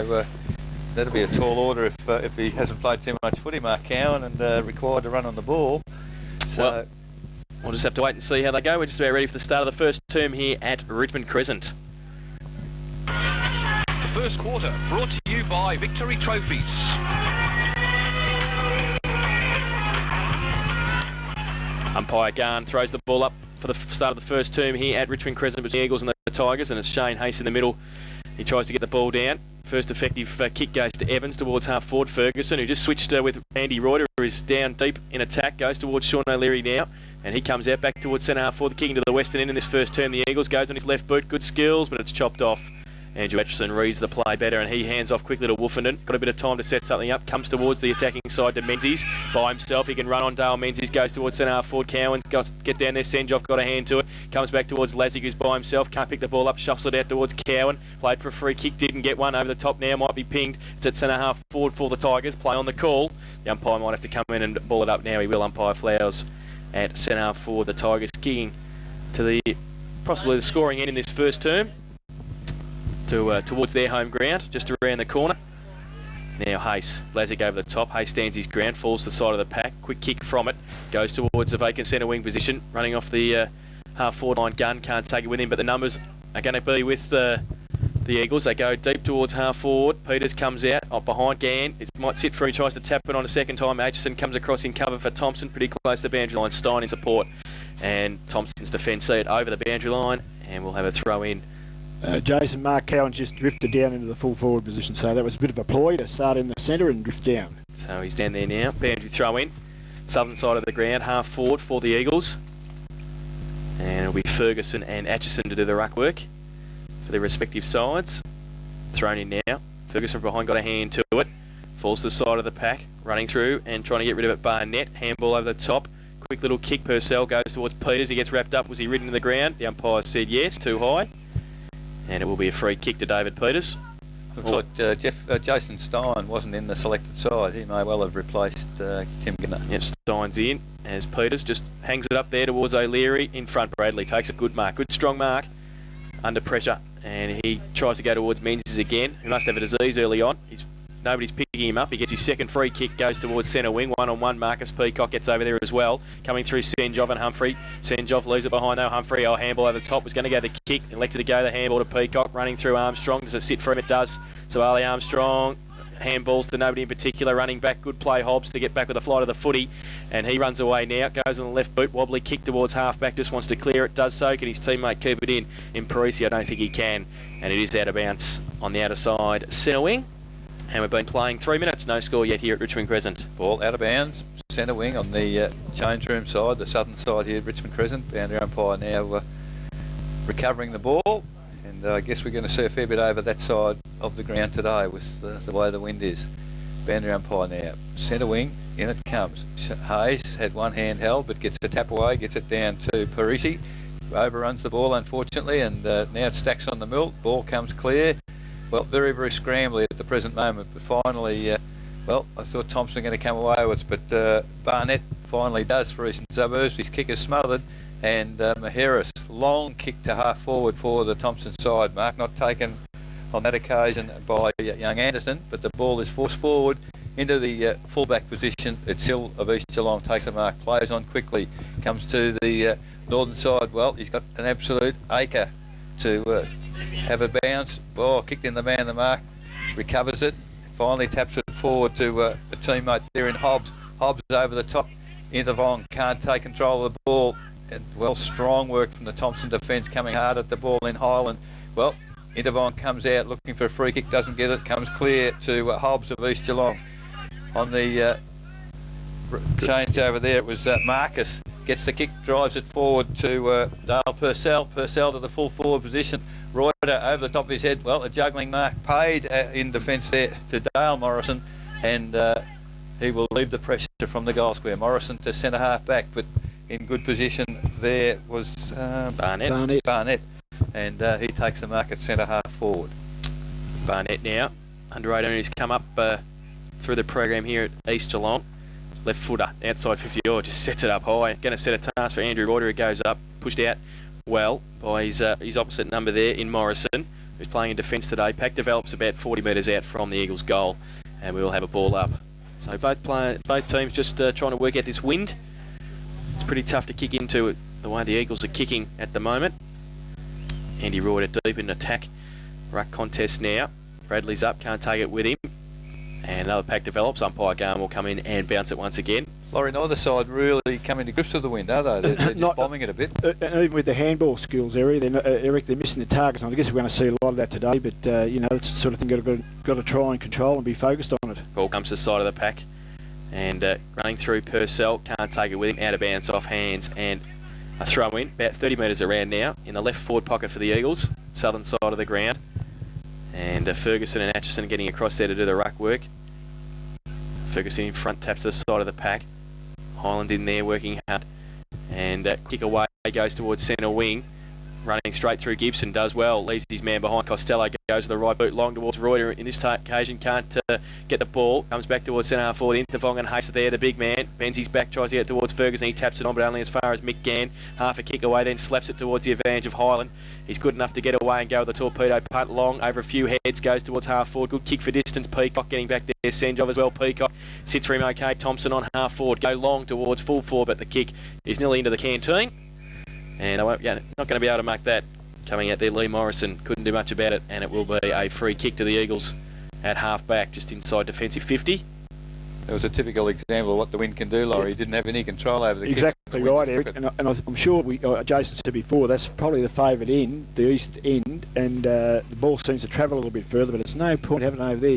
So that'll be a tall order if he hasn't played too much footy, Mark Cowan, and required to run on the ball. So well, we'll just have to wait and see how they go. We're just about ready for the start of the first term here at Richmond Crescent. The first quarter brought to you by Victory Trophies. Umpire Garn throws the ball up for the start of the first term here at Richmond Crescent between the Eagles and the Tigers, and it's Shane Hayes in the middle. He tries to get the ball down. First effective kick goes to Evans towards half forward. Ferguson, who just switched with Andy Reuter, who is down deep in attack, goes towards Sean O'Leary now, and he comes out back towards centre half forward. The kick into the western end in this first term. The Eagles goes on his left boot. Good skills, but it's chopped off. Andrew Atchison reads the play better, and he hands off quickly to Wolfenden. Got a bit of time to set something up. Comes towards the attacking side to Menzies. By himself, he can run on Dale Menzies. Goes towards centre half forward. Cowan get down there. Senjoff got a hand to it. Comes back towards Lazic, who's by himself. Can't pick the ball up. Shuffles it out towards Cowan. Played for a free kick. Didn't get one. Over the top now. Might be pinged. It's at centre half forward for the Tigers. Play on the call. The umpire might have to come in and ball it up now. He will. Umpire Flowers at centre half forward. The Tigers kicking to the possibly the scoring end in this first term. Towards their home ground, just around the corner. Now Hayes, Lazic over the top. Hayes stands his ground, falls to the side of the pack. Quick kick from it, goes towards the vacant centre wing position. Running off the half forward line. Gunn can't take it with him, but the numbers are going to be with the Eagles. They go deep towards half forward. Peters comes out up behind Gann. It might sit for him. He tries to tap it on a second time. Aitchison comes across in cover for Thomson, pretty close to the boundary line. Stein in support, and Thompson's defence see it over the boundary line, and we'll have a throw in. Jason, Mark Cowan just drifted down into the full forward position, so that was a bit of a ploy to start in the centre and drift down. So he's down there now. Boundary throw in. Southern side of the ground, half forward for the Eagles. And it'll be Ferguson and Atchison to do the ruck work for their respective sides. Thrown in now. Ferguson behind got a hand to it. Falls to the side of the pack. Running through and trying to get rid of it. Barnett. Handball over the top. Quick little kick. Purcell goes towards Peters. He gets wrapped up. Was he ridden to the ground? The umpire said yes, too high. And it will be a free kick to David Peters. Looks like Jason Stein wasn't in the selected side. He may well have replaced Tim Ginner. Yep, Stein's in as Peters just hangs it up there towards O'Leary. In front, Bradley takes a good mark. Good strong mark under pressure. And he tries to go towards Menzies again. He must have a disease early on. Nobody's picking him up. He gets his second free kick, goes towards centre wing. One-on-one, Marcus Peacock gets over there as well. Coming through Senjoff and Humphrey. Senjoff leaves it behind though. Humphrey, handball over the top. Was going to go the kick. Elected to go the handball to Peacock. Running through Armstrong. Does it sit for him? It does. So Ali Armstrong, handballs to nobody in particular. Running back. Good play, Hobbs, to get back with the flight of the footy. And he runs away now. Goes on the left boot. Wobbly kick towards half-back. Just wants to clear it. Does so. Can his teammate keep it in? In Parisi, I don't think he can. And it is out of bounds on the outer side centre wing. And we've been playing 3 minutes, no score yet here at Richmond Crescent. Ball out of bounds, centre wing on the change room side, the southern side here at Richmond Crescent. Boundary umpire now recovering the ball, and I guess we're going to see a fair bit over that side of the ground today with the way the wind is. Boundary umpire now, centre wing, in it comes. Hayes had one hand held, but gets a tap away, gets it down to Parisi. Overruns the ball, unfortunately, and now it stacks on the milk. Ball comes clear. Well, very, very scrambly at the present moment, but finally, well, I thought Thomson was going to come away with it, but Barnett finally does for Eastern Suburbs. His kick is smothered, and Maheris, long kick to half forward for the Thomson side. Mark not taken on that occasion by young Anderson, but the ball is forced forward into the fullback position. It's Hill of East Geelong, takes the mark, plays on quickly, comes to the northern side. Well, he's got an absolute acre to have a bounce. Ball kicked in the man the mark, recovers it, finally taps it forward to a teammate there in Hobbs. Hobbs over the top. Intervong can't take control of the ball, and well, strong work from the Thomson defence, coming hard at the ball in Highland. Well, Intervong comes out looking for a free kick, doesn't get it, comes clear to Hobbs of East Geelong. On the change over there, it was Marcus gets the kick, drives it forward to Dale Purcell. Purcell to the full forward position. Reuter over the top of his head. Well, a juggling mark paid in defence there to Dale Morrison, and he will leave the pressure from the goal square. Morrison to centre half back, but in good position there was Barnett. And he takes the mark at centre half forward. Barnett now, under 18, he's come up through the program here at East Geelong. Left footer, outside 50 yard, just sets it up high. Going to set a task for Andrew Reuter, who goes up, pushed out well by his opposite number there in Morrison. who's playing in defence today. Pack develops about 40 metres out from the Eagles' goal, and we will have a ball up. So both teams just trying to work out this wind. It's pretty tough to kick into it the way the Eagles are kicking at the moment. Andy Reuter deep in attack. Ruck contest now. Bradley's up, can't take it with him. And another pack develops. Umpire Garn will come in and bounce it once again. Laurie, neither side really coming to grips with the wind, are they? They're just bombing it a bit. And even with the handball skills, Eric, they're missing the targets. And I guess we're going to see a lot of that today. But you know, it's the sort of thing got to try and control and be focused on it. Ball comes to the side of the pack, and running through Purcell, can't take it with him. Out of bounds, off hands, and a throw in. About 30 metres around now in the left forward pocket for the Eagles, southern side of the ground. And Ferguson and Atchison getting across there to do the ruck work. Ferguson in front, taps to the side of the pack. Highland in there working hard, and kick away goes towards centre wing, running straight through Gibson, does well, leaves his man behind. Costello goes to the right boot, long towards Reuter. In this occasion can't get the ball, comes back towards centre half forward. Intervong and Hayes there, the big man bends his back, tries to get towards Ferguson. He taps it on, but only as far as Mick Gann. Half a kick away, then slaps it towards the advantage of Highland. He's good enough to get away and go with the torpedo punt. Long over a few heads, goes towards half forward. Good kick for distance. Peacock getting back there. Senjov as well. Peacock sits for him okay. Thomson on half forward. Go long towards full forward, but the kick is nearly into the canteen. And not going to be able to make that. Coming out there, Lee Morrison couldn't do much about it, and it will be a free kick to the Eagles at half back, just inside defensive 50. It was a typical example of what the wind can do, Laurie. He didn't have any control over the kick. Exactly right, Eric. And I'm sure Jason said before, that's probably the favoured end, the east end, and the ball seems to travel a little bit further, but it's no point having it over there.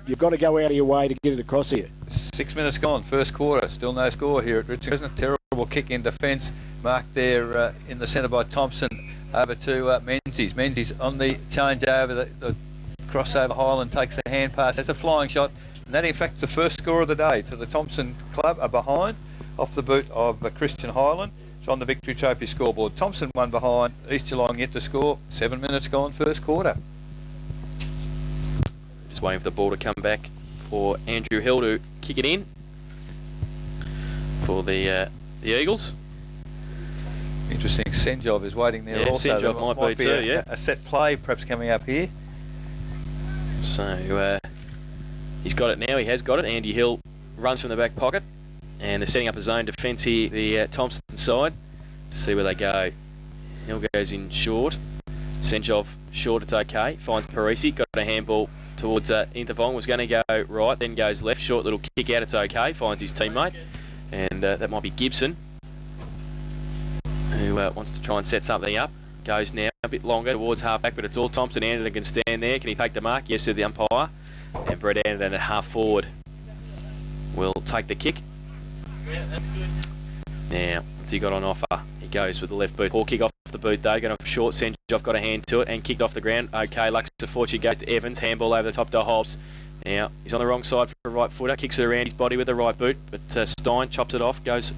You've got to go out of your way to get it across here. 6 minutes gone, first quarter. Still no score here at Richmond. Isn't it? Terrible kick in defence. Marked there in the centre by Thomson. Over to Menzies. Menzies on the change over the crossover. Highland takes the hand pass. That's a flying shot. And that, in fact, is the first score of the day to the Thomson club, are behind off the boot of Christian Highland. It's on the Victory Trophy scoreboard. Thomson one behind, East Geelong yet to score. 7 minutes gone, first quarter. Just waiting for the ball to come back for Andrew Hill to kick it in for the Eagles. Interesting. Senjov is waiting there also. Senjov might be too, yeah. A set play perhaps coming up here. So he's got it now. He has got it. Andy Hill runs from the back pocket, and they're setting up his own defence here, the Thomson side, to see where they go. Hill goes in short. Senjov short, it's okay. Finds Parisi, got a handball towards Intervong, was going to go right, then goes left. Short little kick out, it's okay. Finds his teammate, and that might be Gibson, who wants to try and set something up. Goes now a bit longer towards half-back, but it's all Thomson. Anderton can stand there. Can he take the mark? Yes, to the umpire. And Brett Anderton at half-forward will take the kick. Yeah, that's good. Now, what's he got on offer? He goes with the left boot. Ball kick off the boot, though. Going off short. Senjov got a hand to it and kicked off the ground. Okay, Luxor Fortune goes to Evans. Handball over the top to Hobbs. Now, he's on the wrong side for a right footer. Kicks it around his body with the right boot, but Stein chops it off. Goes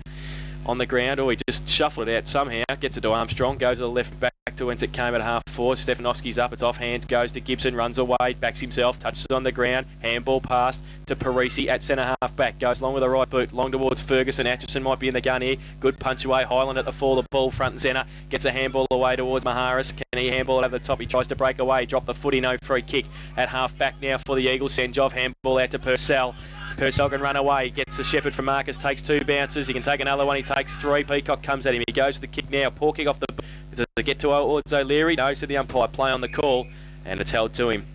on the ground, or he just shuffled it out somehow, gets it to Armstrong, goes to the left back to whence it came at half forward. Stefanovski's up, it's off hands, goes to Gibson, runs away, backs himself, touches on the ground, handball pass to Parisi at centre half back, goes long with the right boot, long towards Ferguson. Atchison might be in the gun here, good punch away. Highland at the fall, the ball front and centre, gets a handball away towards Maharis. Can he handball it over the top? He tries to break away, drop the footy, no free kick at half back now for the Eagles. Senjov, handball out to Purcell. Purcell can run away, gets the Shepherd from Marcus, takes 2 bounces, he can take another one, he takes 3. Peacock comes at him, he goes for the kick now, poor kick off the boot. Does it get towards O'Leary? No, to the umpire, play on the call, and it's held to him,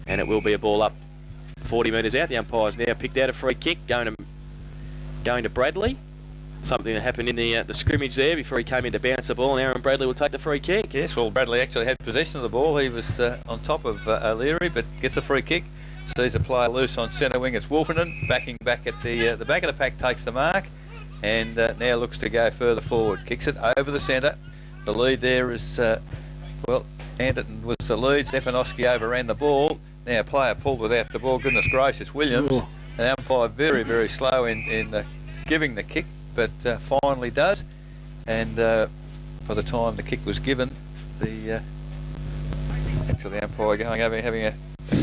and it will be a ball up 40 metres out. The umpire's now picked out a free kick, going to Bradley. Something that happened in the scrimmage there before he came in to bounce the ball, and Aaron Bradley will take the free kick. Yes, well, Bradley actually had possession of the ball. He was on top of O'Leary, but gets a free kick. Sees a player loose on centre wing. It's Wolfenden backing back at the back of the pack, takes the mark, and now looks to go further forward. Kicks it over the centre. The lead there is, well, Anderton was the lead. Stefanovski overran the ball. Now a player pulled without the ball. Goodness gracious, Williams. Ooh. The umpire very, very slow in giving the kick, but finally does. And by the time the kick was given, actually the umpire going over having a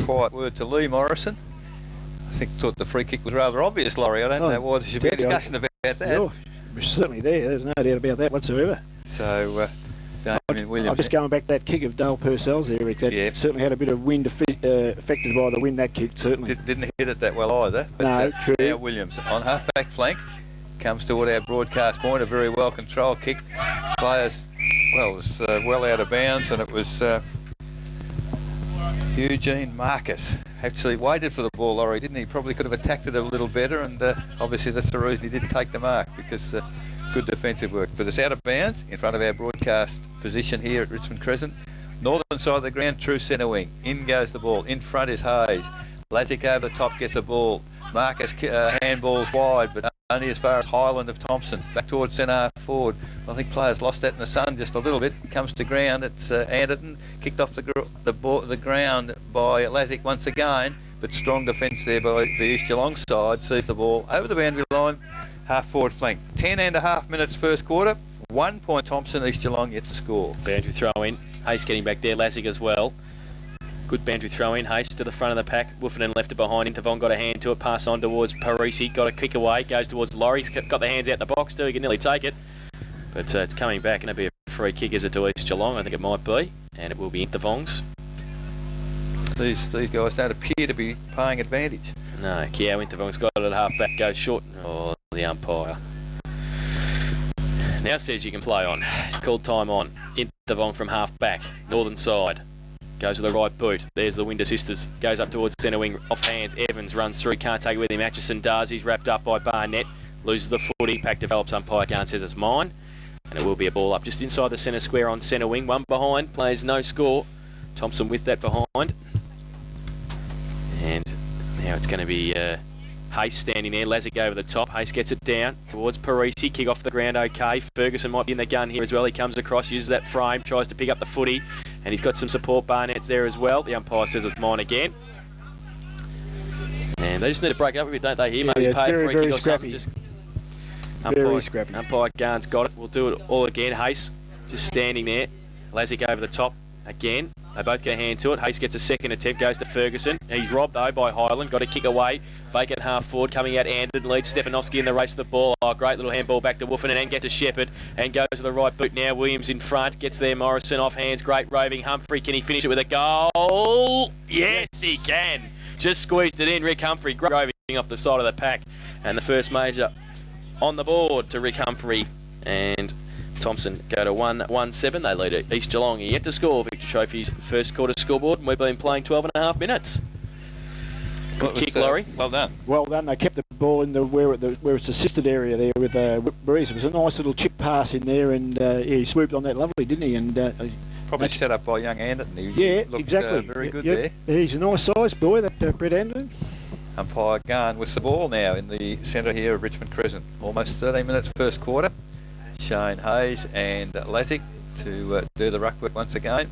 quiet word to Lee Morrison. I thought the free kick was rather obvious, Laurie. I don't know why there should be a discussion about that. Yeah, it was certainly there. There's no doubt about that whatsoever. So Damien Williams. I'm just going back to that kick of Dale Purcell's there, Rick. That certainly had a bit of wind affected by the wind, that kick, certainly. Didn't hit it that well either. But, no, true. Now Williams on half-back flank comes toward our broadcast point, a very well-controlled kick. Players, well, it was well out of bounds, and it was Eugene Marcus. Actually waited for the ball, Laurie, didn't he? Probably could have attacked it a little better, and obviously that's the reason he didn't take the mark, because good defensive work. But it's out of bounds in front of our broadcast position here at Richmond Crescent. Northern side of the ground, true centre wing. In goes the ball. In front is Hayes. Lazic over the top gets the ball. Marcus handballs wide, but only as far as Highland of Thomson. Back towards centre half forward. I think players lost that in the sun just a little bit. Comes to ground. It's Anderton. Kicked off the ground by Lazic once again, but strong defence there by the East Geelong side. Sees the ball over the boundary line. Half forward flank. 10.5 minutes first quarter. 1 point Thomson, East Geelong yet to score. Boundary throw in. Hayes getting back there. Lazic as well. Good boundary throw in. Hayes to the front of the pack. Woofenden left it behind. Intervon got a hand to it. Pass on towards Parisi. Got a kick away. Goes towards Laurie. He's got the hands out the box too. He can nearly take it. But it's coming back, and it'll be a free kick, is it, to East Geelong? I think it might be. And it will be Intervon's. These guys don't appear to be paying advantage. No, Kiao Intervong's got it at half back. Goes short. Oh, the umpire now says you can play on. It's called time on. Intervong from half back, northern side. Goes to the right boot. There's the Winder sisters. Goes up towards centre wing. Off hands. Evans runs through. Can't take it with him. Atchison does. He's wrapped up by Barnett. Loses the footy. Pack develops. Umpire Garn says it's mine. And it will be a ball up just inside the centre square on centre wing. One behind. Plays no score. Thomson with that behind. And now it's going to be Hayes standing there. Lazic over the top. Hayes gets it down towards Parisi. Kick off the ground okay. Ferguson might be in the gun here as well. He comes across, uses that frame, tries to pick up the footy. And he's got some support. Barnett's there as well. The umpire says it's mine again. And they just need to break it up a bit, don't they, here? Maybe it's pay very, a free kick very or scrappy. something. Very scrappy. Umpire Garn's got it. We'll do it all again. Hayes just standing there. Lazic over the top again. They both get a hand to it. Hayes gets a second attempt, goes to Ferguson. He's robbed though by Highland. Got a kick away. Vacant half forward, coming out Anderton, leads Stepanovski in the race to the ball. Oh, great little handball back to Woofenden and get to Shepherd and goes to the right boot now. Williams in front, gets there. Morrison off hands, great roving. Humphrey, can he finish it with a goal? Yes, he can. Just squeezed it in. Rick Humphrey, great roving off the side of the pack. And the first major on the board to Rick Humphrey. And Thomson go to 1-7. They lead it. East Geelong yet to score. Victor Trophy's first quarter scoreboard, and we've been playing 12.5 minutes. Good kick, Laurie. Well done. Well done. They kept the ball in where it's assisted area there with Breeze. It was a nice little chip pass in there, and he swooped on that lovely, didn't he? And Probably set up by young Anderton. He looked, exactly. Very good there. He's a nice size boy, that Brett Anderton. Umpire Garn with the ball now in the centre here of Richmond Crescent. Almost 13 minutes first quarter. Shane Hayes and Lazic to do the ruck work once again.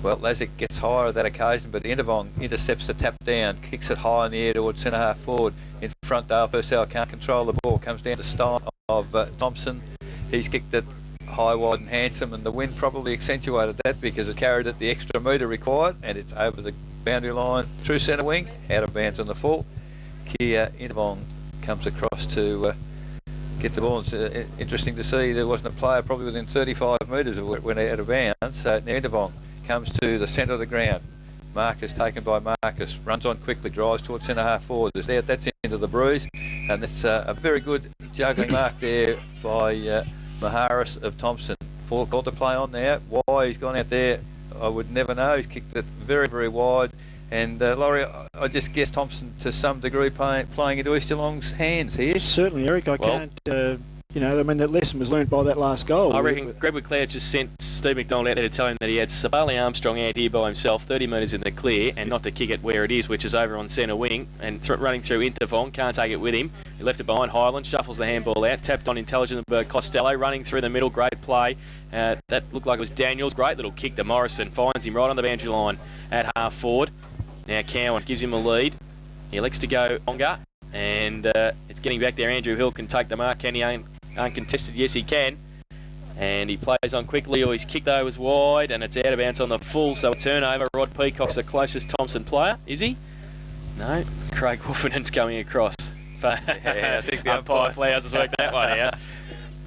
Well, Lazic gets higher at that occasion, but Intervong intercepts the tap down, kicks it high in the air towards centre half forward. In front, Dale Purcell can't control the ball, comes down to Stein of Thomson. He's kicked it high, wide and handsome, and the wind probably accentuated that because it carried it the extra metre required, and it's over the boundary line through centre wing, out of bounds on the full. Kia Intervong comes across to get the ball. It's interesting to see there wasn't a player probably within 35 metres of it when out of bounds. So now Intervong comes to the centre of the ground. Marcus taken by Marcus, runs on quickly, drives towards centre half forward. That's into the breeze, and it's a very good juggling mark there by Maharis of Thomson. Called to play on now. Why he's gone out there, I would never know. He's kicked it very, very wide. And Laurie, I just guess Thomson to some degree playing into East Geelong's hands here. Certainly, Eric. I can't. That lesson was learnt by that last goal. I reckon Greg McLeod just sent Steve McDonald out there to tell him that he had Sabali Armstrong out here by himself, 30 metres in the clear, and not to kick it where it is, which is over on centre wing, and running through Intervong, can't take it with him. He left it behind Highland, shuffles the handball out, tapped on Intelligent Costello, running through the middle, great play. That looked like it was Daniels, great little kick to Morrison, finds him right on the boundary line at half forward. Now Cowan gives him a lead. He elects to go longer, and it's getting back there. Andrew Hill can take the mark, can he? Uncontested, yes he can. And he plays on quickly, or his kick though was wide, and it's out of bounds on the full, so a turnover. Rod Peacock's the closest Thomson player, is he? No, Craig Wolfenden's coming across. Yeah, I think the umpire Flowers has worked that one out.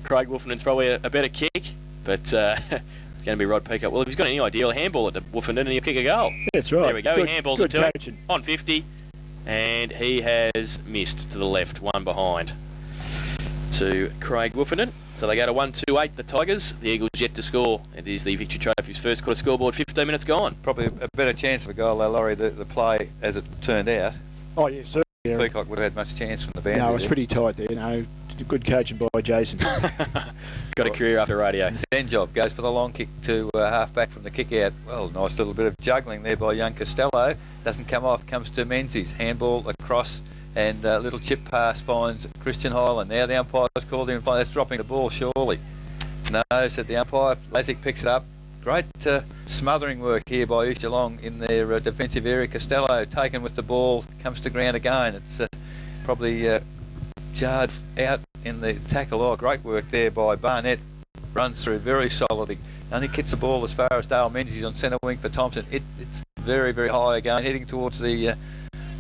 Craig Wolfenden's probably a better kick, but It's going to be Rod Peacock. Well, if he's got any idea, he'll handball it to Woofenden and he'll kick a goal. That's right. There we go. Good, he handballs good it to him coaching. on 50, and he has missed to the left, one behind to Craig Woofenden. So they go to 1-2-8, the Tigers. The Eagles yet to score. It is the Victory Trophy's first quarter scoreboard, 15 minutes gone. Probably a better chance of a goal, though, Laurie, the play as it turned out. Oh, yeah, certainly. Eric. Peacock would have had much chance from the boundary. No, it was there. pretty tight there. No, good coaching by Jason. Got a career after radio. Zen job goes for the long kick to half back from the kick out. Well, nice little bit of juggling there by young Costello. Doesn't come off, comes to Menzies. Handball across and a little chip pass finds Christian Highland. Now the umpire's called him. That's dropping the ball, surely. No, said the umpire. Lazic picks it up. Great smothering work here by East Geelong in their defensive area. Costello taken with the ball, comes to ground again. It's probably jarred out in the tackle. Oh, great work there by Barnett. Runs through very solidly. Only kicks the ball as far as Dale Menzies on centre wing for Thomson. It's very, very high again, heading towards the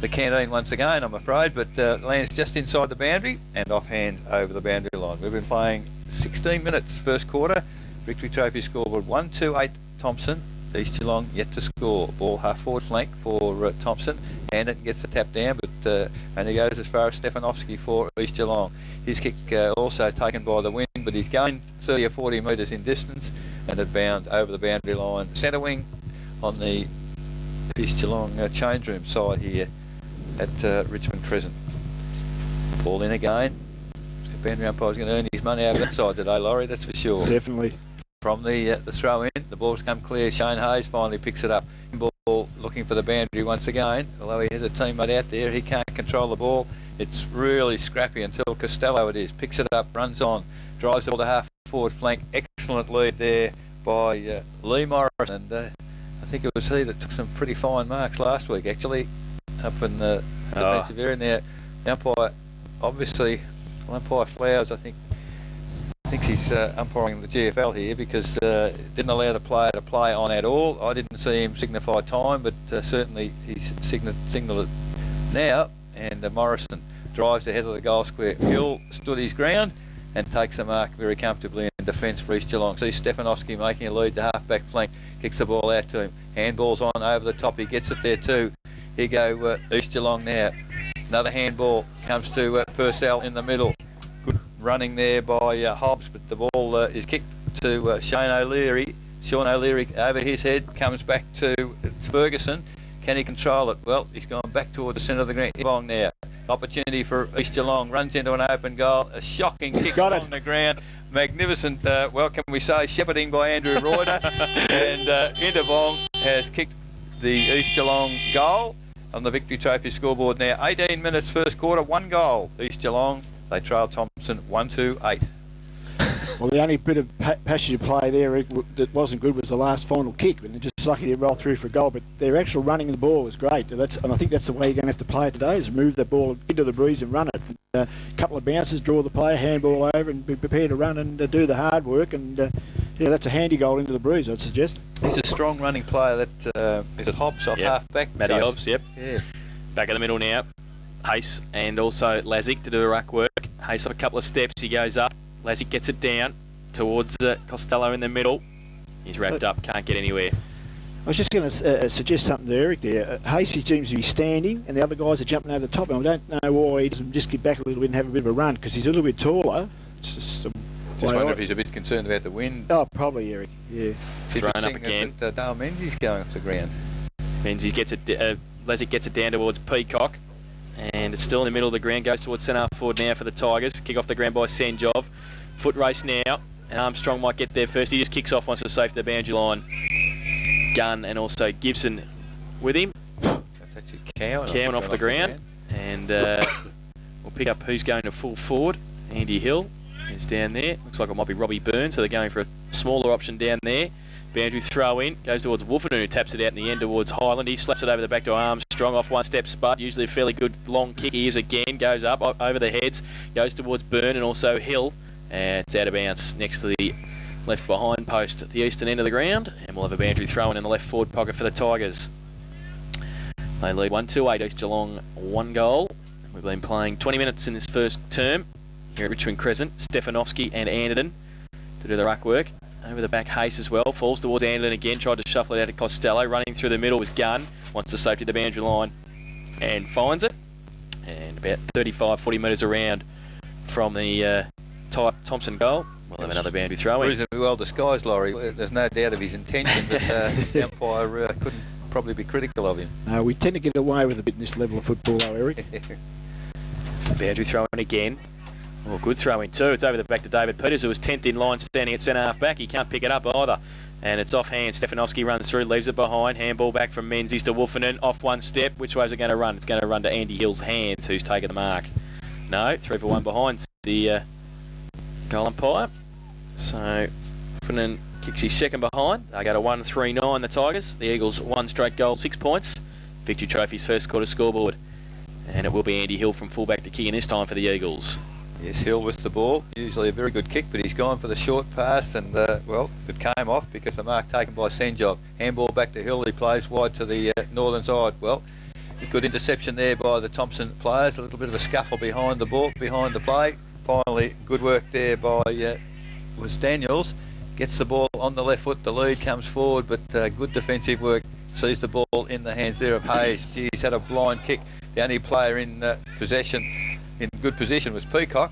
canteen once again, I'm afraid, but lands just inside the boundary and offhand over the boundary line. We've been playing 16 minutes first quarter. Victory Trophy scoreboard 1-2-8 Thomson. East Geelong yet to score. Ball half forward flank for Thomson, and it gets the tap down, but only goes as far as Stefanovski for East Geelong. His kick also taken by the wind, but he's gained 30 or 40 metres in distance, and it bounds over the boundary line. Centre wing on the East Geelong change room side here at Richmond Crescent. Ball in again. The boundary umpire's going to earn his money over that side today, Laurie, that's for sure. Definitely. From the throw in, the ball's come clear. Shane Hayes finally picks it up. Ball looking for the boundary once again. Although he has a teammate out there, he can't control the ball. It's really scrappy until Costello it is. Picks it up, runs on, drives the ball to half forward flank. Excellent lead there by Lee Morris. And I think it was he that took some pretty fine marks last week, actually, up in the defensive area. Now, the umpire, obviously, umpire Flowers, I think, thinks he's umpiring the GFL here because didn't allow the player to play on at all. I didn't see him signify time, but certainly he's signalled it now. And Morrison drives ahead of the goal square. Hill stood his ground and takes the mark very comfortably in defence for East Geelong. See Stefanovski making a lead to half-back flank, kicks the ball out to him. Handball's on over the top, he gets it there too. Here go East Geelong now. Another handball comes to Purcell in the middle. Good running there by Hobbs, but the ball is kicked to Sean O'Leary. Sean O'Leary over his head, comes back to Ferguson. Can he control it? Well, he's gone back towards the centre of the ground. Geelong now. Opportunity for East Geelong. Runs into an open goal. A shocking kick along the ground. Magnificent, well, can we say, shepherding by Andrew Reuter. And Intervong has kicked the East Geelong goal on the Victory Trophy scoreboard now. 18 minutes first quarter, 1 goal. East Geelong, they trail Thomson 1-2-8. Well, the only bit of passage of play there that wasn't good was the last final kick, and they're just lucky to roll through for a goal. But their actual running of the ball was great. And I think that's the way you're going to have to play it today: is move the ball into the breeze and run it. A couple of bounces, draw the player, handball over, and be prepared to run and do the hard work. And yeah, that's a handy goal into the breeze, I'd suggest. He's a strong running player. That is it Hobbs off half back. Matty Hobbs, yep. Yeah. Back in the middle now. Hayes and also Lazic to do the ruck work. Hayes off a couple of steps, he goes up. Lazic gets it down towards Costello in the middle. He's wrapped up, can't get anywhere. I was just going to suggest something to Eric there. Hasty seems to be standing, and the other guys are jumping over the top. And I don't know why he doesn't just get back a little bit and have a bit of a run, because he's a little bit taller. It's just wonder if he's a bit concerned about the wind. Oh, probably, Eric. Yeah. Thrown up again. Dale Menzies going off the ground. Menzies gets it. Lazic gets it down towards Peacock, and it's still in the middle of the ground. Goes towards centre forward now for the Tigers. Kick off the ground by Sanjov. Foot race now. And Armstrong might get there first. He just kicks off once it's safe to the boundary line. Gunn and also Gibson with him. That's actually Cowan off the ground. And we'll pick up who's going to full forward. Andy Hill is down there. Looks like it might be Robbie Byrne, so they're going for a smaller option down there. Boundary throw in. Goes towards Woofenden, who taps it out in the end towards Highland. He slaps it over the back to Armstrong off one step spud. Usually a fairly good long kick. He is again. Goes up over the heads. Goes towards Byrne and also Hill. And it's out of bounds next to the left behind post at the eastern end of the ground, and we'll have a boundary throw in the left forward pocket for the Tigers. They lead 1-2-8, East Geelong 1 goal. We've been playing 20 minutes in this first term here at Richmond Crescent. Stefanovski and Anderton to do the ruck work. Over the back, Hayes as well. Falls towards Anderton again. Tried to shuffle it out to Costello. Running through the middle was Gunn. Wants to safety the boundary line and finds it. And about 35-40 metres around from the Thomson goal. We'll have another boundary throw in. Reasonably well disguised, Laurie. There's no doubt of his intention, but the umpire couldn't probably be critical of him. We tend to get away with a bit in this level of football, though, Eric. Boundary throw in again. Oh, good throw in too. It's over the back to David Peters, who was 10th in line standing at centre half back. He can't pick it up either. And it's offhand. Stefanovski runs through, leaves it behind. Handball back from Menzies to Wolfenden. Off one step. Which way is it going to run? It's going to run to Andy Hill's hands, who's taken the mark. No, 3 for 1 behind the goal umpire. So Wolfenden kicks his second behind. They go to 1-3-9, the Tigers. The Eagles 1 straight goal, 6 points. Victory Trophy's first quarter scoreboard. And it will be Andy Hill from fullback to kick in this time for the Eagles. Yes, Hill with the ball. Usually a very good kick, but he's gone for the short pass, and well, it came off because the mark taken by Senjov. Handball back to Hill. He plays wide to the northern side. Well, a good interception there by the Thomson players. A little bit of a scuffle behind the ball, behind the play. Finally, good work there by was Daniels. Gets the ball on the left foot. The lead comes forward, but good defensive work. Sees the ball in the hands there of Hayes. He's had a blind kick. The only player in possession, in good position, was Peacock.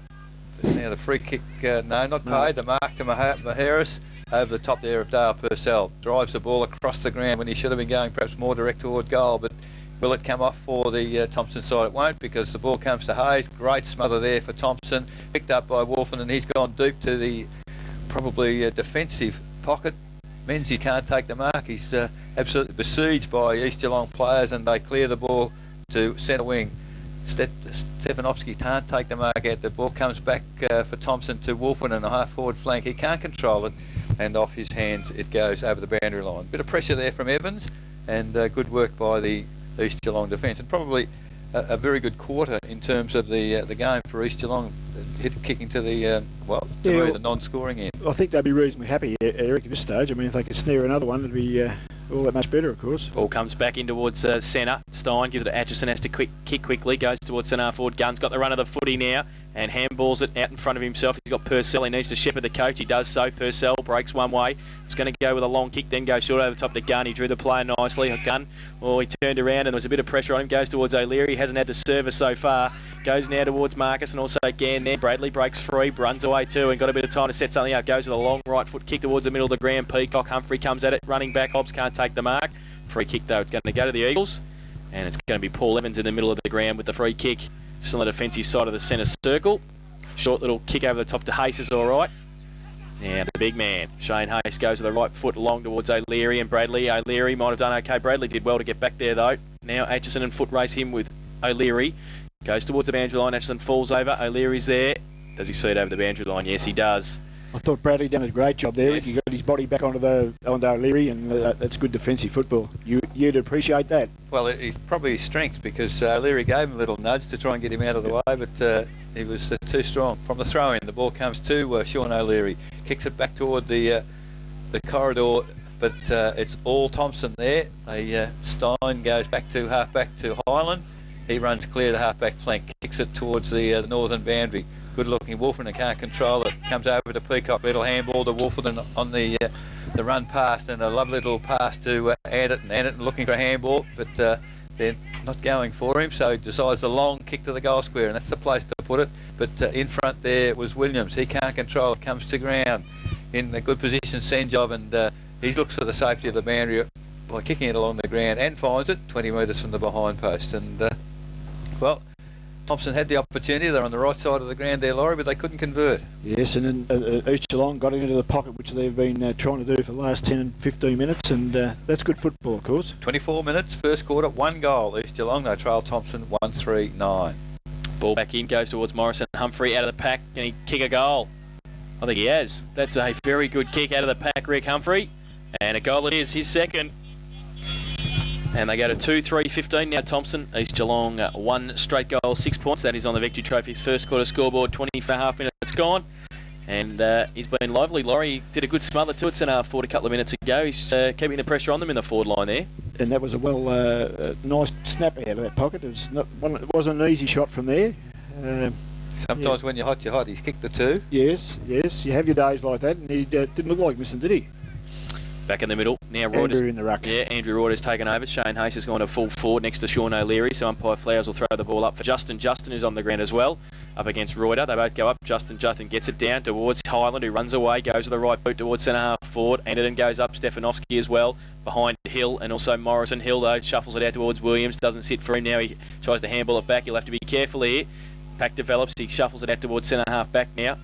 But now the free kick, no, not paid. The mark to Maharis over the top there of Dale Purcell. Drives the ball across the ground when he should have been going perhaps more direct toward goal. But will it come off for the Thomson side? It won't, because the ball comes to Hayes. Great smother there for Thomson. Picked up by Wolfen, and he's gone deep to the probably defensive pocket. Menzies can't take the mark. He's absolutely besieged by East Geelong players, and they clear the ball to centre wing. Stefanovski can't take the mark out. The ball comes back for Thomson to Wolfen in the half forward flank. He can't control it, and off his hands it goes over the boundary line. Bit of pressure there from Evans, and good work by the East Geelong defence, and probably a very good quarter in terms of the game for East Geelong, kicking to the the non-scoring end. I think they'd be reasonably happy, Eric, at this stage. I mean, if they could snare another one, it'd be all that much better, of course. Ball comes back in towards centre. Stein gives it to Atchison, has to kick quickly, goes towards centre forward. Gunn's got the run of the footy now, and handballs it out in front of himself. He's got Purcell. He needs to shepherd the coach. He does so. Purcell breaks one way. He's going to go with a long kick, then go short over the top of the Gunn. He drew the player nicely. Gunn, he turned around, and there was a bit of pressure on him. Goes towards O'Leary. He hasn't had the service so far. Goes now towards Marcus and also Gann there. Bradley breaks free, runs away too, and got a bit of time to set something up. Goes with a long right foot kick towards the middle of the ground. Peacock, Humphrey comes at it, running back. Hobbs can't take the mark. Free kick though, it's going to go to the Eagles, and it's going to be Paul Evans in the middle of the ground with the free kick. Still on the defensive side of the centre circle. Short little kick over the top to Hayes is all right. Now the big man, Shane Hayes, goes with the right foot long towards O'Leary and Bradley. O'Leary might have done okay. Bradley did well to get back there though. Now Atchison and foot race him with O'Leary. Goes towards the boundary line. Atchison falls over. O'Leary's there. Does he see it over the boundary line? Yes, he does. I thought Bradley done a great job there. Yes. He got his body back onto O'Leary, and that's good defensive football. You'd appreciate that. Well, it's probably his strength, because O'Leary gave him a little nudge to try and get him out of the way, but he was too strong. From the throw-in, the ball comes to Sean O'Leary. Kicks it back toward the corridor, but it's all Thomson there. Stein goes back to half-back to Highland. He runs clear to half-back flank, kicks it towards the northern boundary. Good-looking Wolfen, and can't control it. Comes over to Peacock, little handball to Wolfen on the run past, and a lovely little pass to Anderton. Anderton looking for a handball, but they're not going for him, so he decides a long kick to the goal square, and that's the place to put it. But in front there was Williams. He can't control it, comes to ground in a good position, Senjov, and he looks for the safety of the boundary by kicking it along the ground, and finds it 20 metres from the behind post. And well, Thomson had the opportunity. They're on the right side of the ground there, Laurie, but they couldn't convert. Yes, and then East Geelong got into the pocket, which they've been trying to do for the last 10 and 15 minutes, and that's good football, of course. 24 minutes, first quarter, 1 goal. East Geelong, they trail Thomson 1-3-9. Ball back in, goes towards Morrison. Humphrey out of the pack. Can he kick a goal? I think he has. That's a very good kick out of the pack, Rick Humphrey. And a goal it is, his second. And they go to 2-3-15 now. Thomson, East Geelong, 1 straight goal, 6 points. That is on the Victory Trophy's first quarter scoreboard. 20.5 minutes gone, and he's been lively. Laurie did a good smother to it and forward a couple of minutes ago. He's keeping the pressure on them in the forward line there. And that was a nice snap out of that pocket. It wasn't an easy shot from there. Sometimes when you're hot. He's kicked the 2. Yes. You have your days like that, and he didn't look like missing, did he? Back in the middle. Now Andrew in the ruck. Yeah, Andrew Reuter's taken over. Shane Hayes has gone to full forward next to Sean O'Leary, so umpire Flowers will throw the ball up for Justin. Justin is on the ground as well, up against Reuter. They both go up. Justin gets it down towards Highland, who runs away, goes to the right boot towards centre half forward. Anderton goes up. Stefanovski as well, behind Hill, and also Morrison. Hill, though, shuffles it out towards Williams. Doesn't sit for him now. He tries to handball it back. He'll have to be careful here. Pack develops. He shuffles it out towards centre half back now.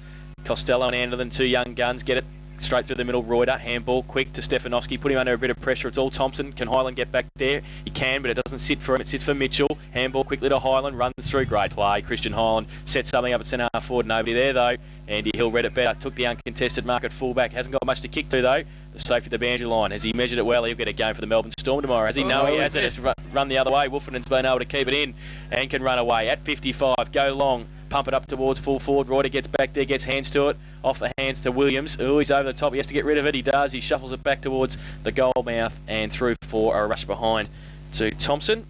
Costello and Anderton, 2 young guns, get it straight through the middle. Reuter, handball, quick to Stefanovski, put him under a bit of pressure. It's all Thomson. Can Highland get back there? He can, but it doesn't sit for him. It sits for Mitchell. Handball quickly to Highland, runs through. Great play. Christian Highland sets something up at centre half forward. Nobody there, though. Andy Hill read it better. Took the uncontested mark at fullback. Hasn't got much to kick to, though. The safety of the boundary line. Has he measured it well? He'll get a game for the Melbourne Storm tomorrow. Has he? No, he hasn't. It's run the other way. Wolfenden's been able to keep it in and can run away. At 55, go long. Pump it up towards full forward. Reuter gets back there, gets hands to it. Off the hands to Williams. Oh, he's over the top. He has to get rid of it. He does. He shuffles it back towards the goal mouth and through for a rush behind to Thomson.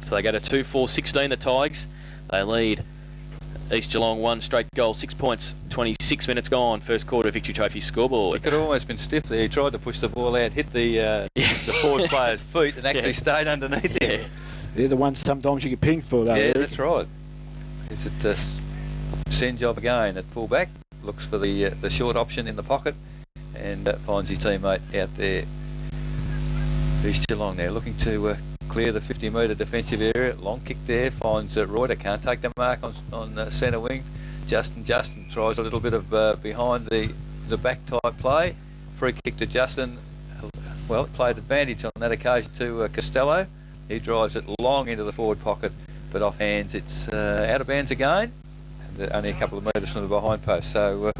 So they go to 2-4-16, the Tigers. They lead East Geelong 1 straight goal, 6 points, 26 minutes gone. First quarter Victory Trophy scoreboard. He could have almost been stiff there. He tried to push the ball out, hit the forward player's feet and actually stayed underneath him. They're the ones sometimes you get pinged for, though. Yeah, that's right. Is it send job again at fullback? Looks for the short option in the pocket and finds his teammate out there. East Geelong now looking to clear the 50-metre defensive area. Long kick there, finds Reuter, can't take the mark on centre wing. Justin tries a little bit of behind the back type play. Free kick to Justin. Well, played advantage on that occasion to Costello. He drives it long into the forward pocket, but off hands it's out of bounds again. And only a couple of metres from the behind post. So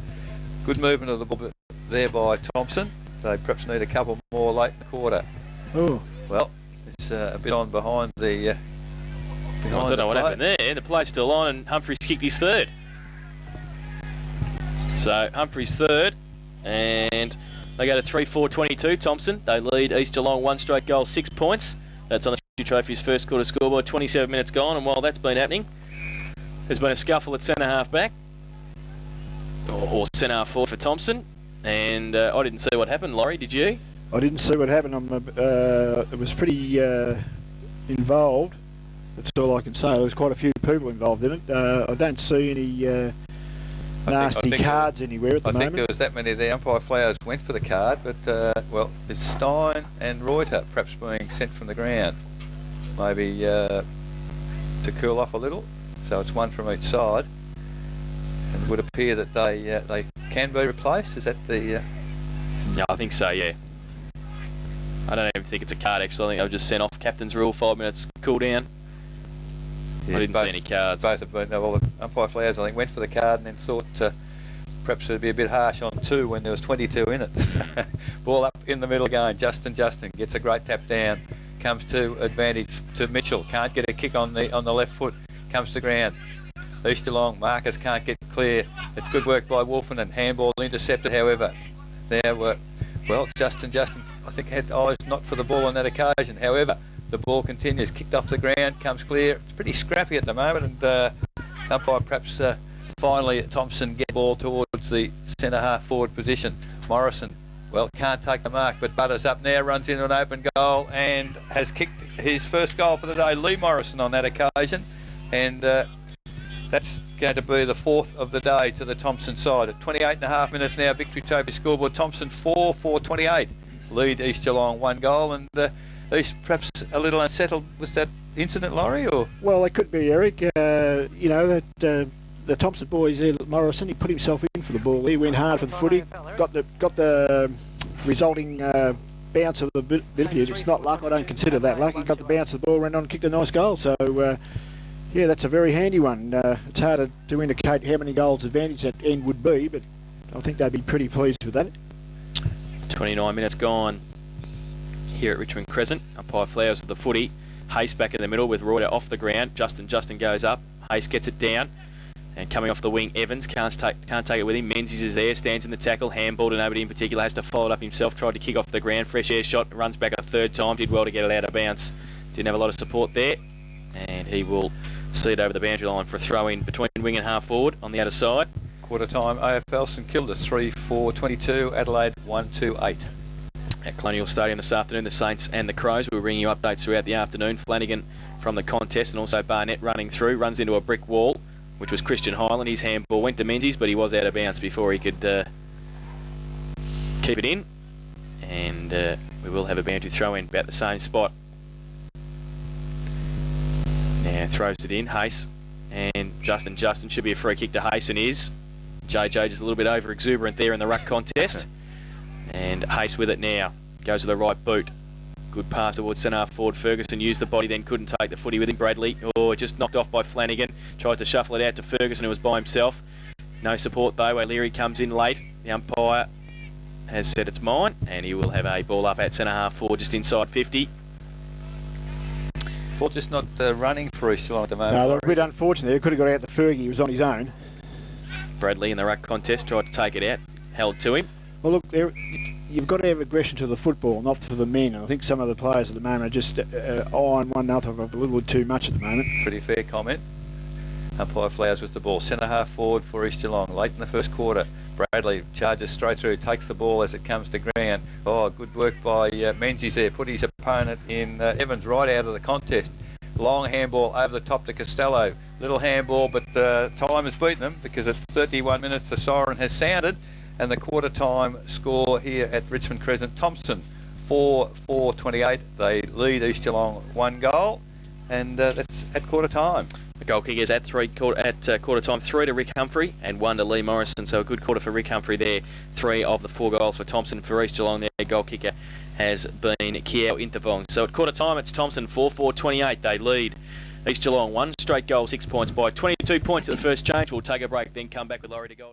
good movement of the ball there by Thomson. They perhaps need a couple more late in the quarter. Oh. Well, it's a bit on behind the... I don't know what happened there. The play's still on and Humphries kicked his 3rd. So Humphries 3rd and they go to 3-4-22, Thomson. They lead East Geelong 1 straight goal, 6 points. That's on the Trophy's first quarter scoreboard, 27 minutes gone, and while that's been happening, there's been a scuffle at centre half back, or centre half forward for Thomson, and I didn't see what happened. Laurie, did you? I didn't see what happened. It was pretty involved. That's all I can say. There was quite a few people involved in it. I don't see any nasty cards anywhere at the moment. I think there was that many there. Umpire Flowers went for the card, but well, it's Stein and Reuter perhaps being sent from the ground, maybe to cool off a little. So it's one from each side, and it would appear that they can be replaced. Is that the? Yeah, I think so. Yeah. I don't even think it's a card. Actually, I think they were just sent off. Captain's rule: 5 minutes cool down. Yes, I didn't see any cards. Both have been. Well, Umpire Flowers, I think, went for the card and then thought perhaps it'd be a bit harsh on 2 when there was 22 in it. Ball up in the middle again. Justin gets a great tap down. Comes to advantage to Mitchell. Can't get a kick on the left foot. Comes to ground. East Geelong. Marcus can't get clear. It's good work by Wolfen and handball intercepted. However, there were Justin I think had eyes not for the ball on that occasion. However, the ball continues, kicked off the ground, comes clear. It's pretty scrappy at the moment, and umpire perhaps finally Thomson get the ball towards the centre half forward position. Morrison, well, can't take the mark, but butters up now, runs into an open goal and has kicked his first goal for the day. Lee Morrison on that occasion, and that's going to be the 4th of the day to the Thomson side. At 28.5 minutes now, Victory Trophy scoreboard. Thomson 4-4-28. Lead East Geelong 1 goal, and East perhaps a little unsettled with that incident, Laurie, or? Well, it could be, Eric. You know, that the Thomson boys there, Morrison, he put himself in for the ball. He went hard for the footy, got the resulting bounce of the bit of it. It's not luck. I don't consider that luck. He got the bounce of the ball, ran on and kicked a nice goal. So, yeah, that's a very handy one. It's hard to indicate how many goals advantage that end would be, but I think they'd be pretty pleased with that. 29 minutes gone here at Richmond Crescent. Umpire Flowers with the footy. Hayes back in the middle with Reuter off the ground. Justin goes up. Hayes gets it down. And coming off the wing, Evans can't take it with him. Menzies is there, stands in the tackle. Handball to nobody in particular. Has to follow it up himself. Tried to kick off the ground. Fresh air shot. Runs back a 3rd time. Did well to get it out of bounds. Didn't have a lot of support there. And he will see it over the boundary line for a throw in between wing and half forward on the outer side. Quarter time AFL St Kilda 3-4-22, Adelaide 1-2-8. At Colonial Stadium this afternoon, the Saints and the Crows. We'll bring you updates throughout the afternoon. Flanagan from the contest, and also Barnett running through, runs into a brick wall, which was Christian Highland. His handball went to Menzies, but he was out of bounds before he could keep it in. And we will have a boundary throw in about the same spot. Now throws it in, Hayes, and Justin should be a free kick to Hayes, and is. JJ just a little bit over exuberant there in the ruck contest. And Hayes with it now, goes to the right boot. Good pass towards centre half forward. Ferguson used the body, then couldn't take the footy with him. Bradley, just knocked off by Flanagan. Tries to shuffle it out to Ferguson, who was by himself. No support though. O'Leary comes in late. The umpire has said it's mine, and he will have a ball up at centre half forward, just inside 50. Ball just not running for East Geelong at the moment. No, they're a bit unfortunate. He could have got out the Fergie. He was on his own. Bradley in the ruck contest tried to take it out, held to him. Well, look, you've got to have aggression to the football, not for the men. I think some of the players at the moment are just eyeing one another a little bit too much at the moment. Pretty fair comment. Umpire Flowers with the ball. Centre half forward for East Geelong. Late in the first quarter. Bradley charges straight through, takes the ball as it comes to ground. Oh, good work by Menzies there. Put his opponent in Evans right out of the contest. Long handball over the top to Costello. Little handball, but time has beaten them because at 31 minutes the siren has sounded. And the quarter time score here at Richmond Crescent, Thomson 4-4-28. They lead East Geelong 1 goal, and that's at quarter time. The goal kick is at quarter time, 3 to Rick Humphrey and 1 to Lee Morrison. So a good quarter for Rick Humphrey there. 3 of the 4 goals for Thomson. For East Geelong, their goal kicker has been Kiao Intervong. So at quarter time, it's Thomson 4-4-28. They lead East Geelong 1 straight goal, 6 points by 22 points at the first change. We'll take a break, then come back with Laurie to Gold.